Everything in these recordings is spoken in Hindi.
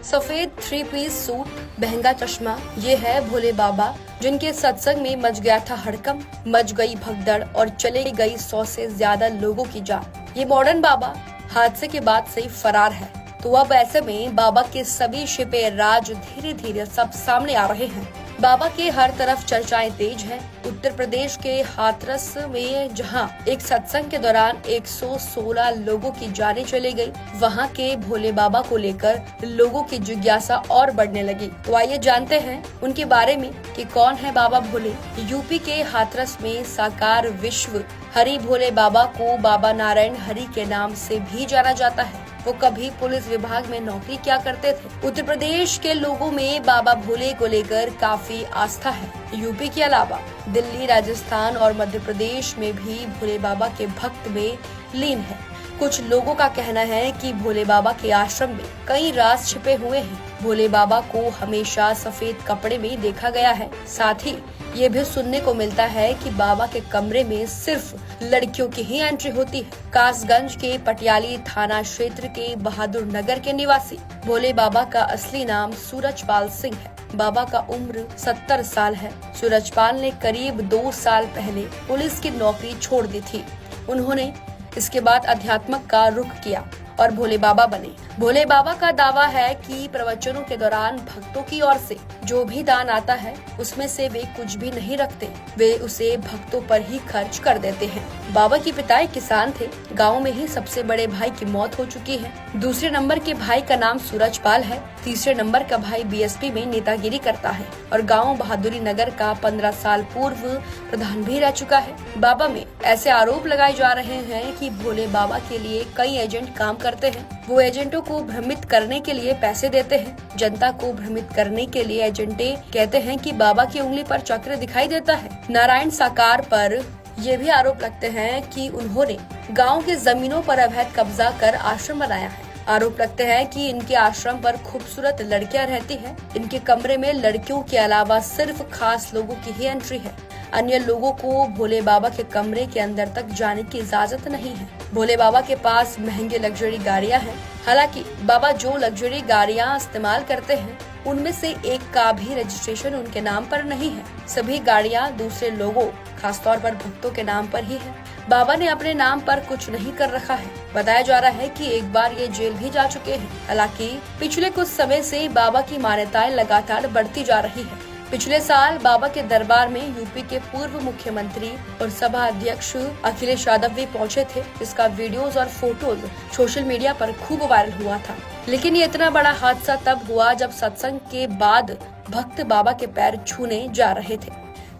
सफेद 3 पीस सूट, महंगा चश्मा, ये है भोले बाबा जिनके सत्संग में मच गया था हड़कंप, मच गई भगदड़ और चले गई 100 से ज्यादा लोगों की जान। ये मॉडर्न बाबा हादसे के बाद से फरार है, तो अब ऐसे में बाबा के सभी छिपे राज धीरे धीरे सब सामने आ रहे हैं। बाबा के हर तरफ चर्चाएं तेज है। उत्तर प्रदेश के हाथरस में जहां एक सत्संग के दौरान 116 लोगों की जानें चली गई, वहां के भोले बाबा को लेकर लोगों की जिज्ञासा और बढ़ने लगी। तो आइए जानते हैं उनके बारे में कि कौन है बाबा भोले। यूपी के हाथरस में साकार विश्व हरि भोले बाबा को बाबा नारायण हरि के नाम से भी जाना जाता है। वो कभी पुलिस विभाग में नौकरी किया करते थे। उत्तर प्रदेश के लोगों में बाबा भोले को लेकर काफी आस्था है। यूपी के अलावा दिल्ली, राजस्थान और मध्य प्रदेश में भी भोले बाबा के भक्त में लीन है। कुछ लोगों का कहना है कि भोले बाबा के आश्रम में कई राज छिपे हुए हैं। भोले बाबा को हमेशा सफेद कपड़े में देखा गया है। साथ ही ये भी सुनने को मिलता है कि बाबा के कमरे में सिर्फ लड़कियों की ही एंट्री होती है। कासगंज के पटियाली थाना क्षेत्र के बहादुर नगर के निवासी भोले बाबा का असली नाम सूरजपाल सिंह है। बाबा का उम्र 70 साल है। सूरजपाल ने करीब 2 साल पहले पुलिस की नौकरी छोड़ दी थी। उन्होंने इसके बाद अध्यात्म का रुख किया और भोले बाबा बने। भोले बाबा का दावा है कि प्रवचनों के दौरान भक्तों की ओर से जो भी दान आता है उसमें से वे कुछ भी नहीं रखते, वे उसे भक्तों पर ही खर्च कर देते हैं। बाबा के पिता एक किसान थे। गांव में ही सबसे बड़े भाई की मौत हो चुकी है। दूसरे नंबर के भाई का नाम सूरजपाल है। तीसरे नंबर का भाई बीएसपी में नेतागिरी करता है और गाँव बहादुरी नगर का 15 साल पूर्व प्रधान भी रह चुका है। बाबा में ऐसे आरोप लगाए जा रहे हैं कि भोले बाबा के लिए कई एजेंट काम करते हैं। वो एजेंटों को भ्रमित करने के लिए पैसे देते हैं। जनता को भ्रमित करने के लिए एजेंटे कहते हैं कि बाबा की उंगली पर चक्र दिखाई देता है। नारायण साकार पर ये भी आरोप लगते हैं कि उन्होंने गांव के जमीनों पर अवैध कब्जा कर आश्रम बनाया है। आरोप लगते हैं कि इनके आश्रम पर खूबसूरत लड़कियां रहती हैं। इनके कमरे में लड़कियों के अलावा सिर्फ खास लोगों की ही एंट्री है। अन्य लोगों को भोले बाबा के कमरे के अंदर तक जाने की इजाजत नहीं है। भोले बाबा के पास महंगे लग्जरी गाड़ियां हैं। हालांकि बाबा जो लग्जरी गाड़ियां इस्तेमाल करते हैं उनमें से एक का भी रजिस्ट्रेशन उनके नाम पर नहीं है। सभी गाड़ियां दूसरे लोगों, खासतौर पर भक्तों के नाम पर ही है। बाबा ने अपने नाम पर कुछ नहीं कर रखा है। बताया जा रहा है कि एक बार ये जेल भी जा चुके हैं। हालांकि पिछले कुछ समय से बाबा की मान्यताएं लगातार बढ़ती जा रही है। पिछले साल बाबा के दरबार में यूपी के पूर्व मुख्यमंत्री और सभा अध्यक्ष अखिलेश यादव भी पहुंचे थे, जिसका वीडियोस और फोटोज सोशल मीडिया पर खूब वायरल हुआ था। लेकिन ये इतना बड़ा हादसा तब हुआ जब सत्संग के बाद भक्त बाबा के पैर छूने जा रहे थे।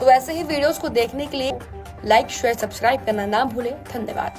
तो ऐसे ही वीडियोस को देखने के लिए लाइक, शेयर, सब्सक्राइब करना ना भूलें। धन्यवाद।